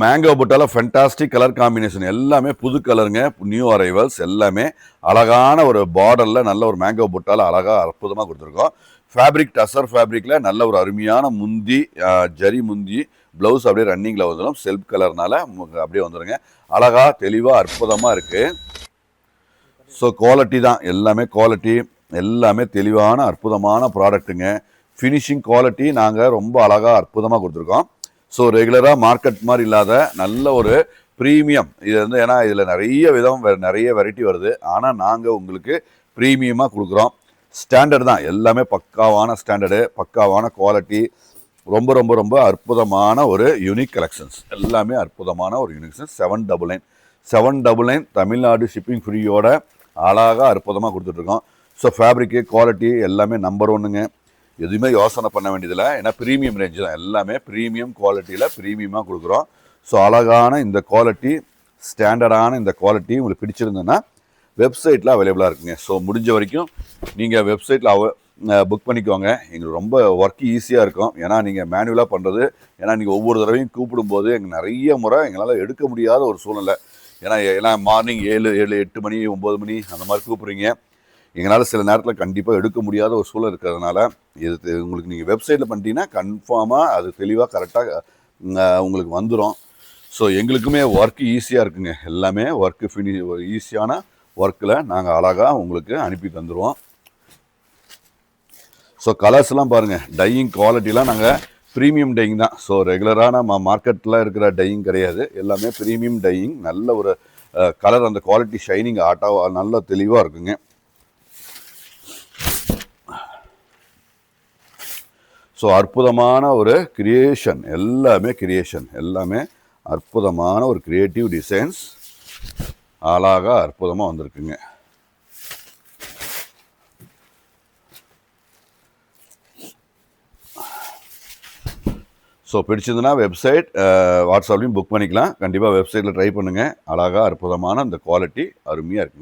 Mango புட்டால fantastic colour combination எல்லாமே புது கலருங்க, நியூ அரைவல்ஸ் எல்லாமே அழகான ஒரு பார்டரில் நல்ல ஒரு மேங்கோ புட்டால அழகாக அற்புதமாக கொடுத்துருக்கோம். ஃபேப்ரிக் டசர் ஃபேப்ரிக்கில் நல்ல ஒரு அருமையான முந்தி, ஜரி முந்தி, ப்ளவுஸ் அப்படியே ரன்னிங்கில் வந்துடும். செல்ஃப் கலர்னால அப்படியே வந்துடுங்க. அழகாக தெளிவாக அற்புதமாக இருக்குது. ஸோ குவாலிட்டி தான் எல்லாமே, குவாலிட்டி எல்லாமே தெளிவான அற்புதமான ப்ராடக்ட்டுங்க. ஃபினிஷிங் குவாலிட்டி நாங்கள் ரொம்ப அழகாக அற்புதமாக கொடுத்துருக்கோம். ஸோ ரெகுலராக மார்க்கெட் மாதிரி இல்லாத நல்ல ஒரு ப்ரீமியம் இது வந்து, ஏன்னா இதில் நிறைய விதம் நிறைய வெரைட்டி வருது. ஆனால் நாங்கள் உங்களுக்கு ப்ரீமியமாக கொடுக்குறோம். ஸ்டாண்டர்ட் தான் எல்லாமே, பக்காவான ஸ்டாண்டர்டு, பக்காவான குவாலிட்டி, ரொம்ப ரொம்ப ரொம்ப அற்புதமான ஒரு யூனிக் கலெக்ஷன்ஸ் எல்லாமே அற்புதமான ஒரு யூனிக் 799 தமிழ்நாடு ஷிப்பிங் ஃப்ரீயோட அழகாக அற்புதமாக கொடுத்துட்ருக்கோம். ஸோ ஃபேப்ரிக்கு குவாலிட்டி எல்லாமே நம்பர் ஒன்றுங்க. எதுவுமே யோசனை பண்ண வேண்டியதில்லை. ஏன்னா ப்ரீமியம் ரேஞ்சு தான், எல்லாமே ப்ரீமியம் குவாலிட்டியில் ப்ரீமியமாக கொடுக்குறோம். ஸோ அழகான இந்த குவாலிட்டி, ஸ்டாண்டர்டான இந்த குவாலிட்டி உங்களுக்கு பிடிச்சிருந்ததுன்னா வெப்சைட்டில் அவைலபிளாக இருக்குங்க. ஸோ முடிஞ்ச வரைக்கும் நீங்கள் வெப்சைட்டில் புக் பண்ணிக்கோங்க. எங்களுக்கு ரொம்ப ஒர்க் ஈஸியாக இருக்கும். ஏன்னா நீங்கள் மேனுவலாக பண்ணுறது, ஏன்னா நீங்கள் ஒவ்வொரு தடவையும் கூப்பிடும்போது எங்களுக்கு நிறைய முறை எங்களால் எடுக்க முடியாத ஒரு சூழ்நிலை. ஏன்னா மார்னிங் 8 மணி 9 மணி அந்த மாதிரி கூப்பிட்றீங்க. எங்களால் சில நேரத்தில் கண்டிப்பாக எடுக்க முடியாத ஒரு சூழல் இருக்கிறதுனால இது உங்களுக்கு நீங்கள் வெப்சைட்டில் பண்ணிட்டீங்கன்னா கன்ஃபார்மாக அது தெளிவாக கரெக்டாக உங்களுக்கு வந்துடும். ஸோ எங்களுக்குமே ஒர்க் ஈஸியாக இருக்குங்க. எல்லாமே ஒர்க்கு ஈஸியான ஒர்க்கில் நாங்கள் அழகாக உங்களுக்கு அனுப்பி தந்துடுவோம். ஸோ கலர்ஸ்லாம் பாருங்கள், டையிங் குவாலிட்டிலாம் நாங்கள் ப்ரீமியம் டையிங் தான். ஸோ ரெகுலராக நம்ம மார்க்கெட்டில் இருக்கிற டையிங் கிடையாது, எல்லாமே ப்ரீமியம் டையிங். நல்ல ஒரு கலர், அந்த குவாலிட்டி ஷைனிங் ஆட்டாக நல்ல தெளிவாக இருக்குங்க. ஸோ அற்புதமான ஒரு கிரியேஷன், எல்லாமே அற்புதமான ஒரு கிரியேட்டிவ் டிசைன்ஸ் அழகாக அற்புதமாக வந்திருக்குங்க. ஸோ பிடிச்சதுன்னா வெப்சைட், வாட்ஸ்அப்லையும் புக் பண்ணிக்கலாம். கண்டிப்பாக வெப்சைட்டில் ட்ரை பண்ணுங்கள். அழகாக அற்புதமான இந்த குவாலிட்டி அருமையாக இருக்குங்க.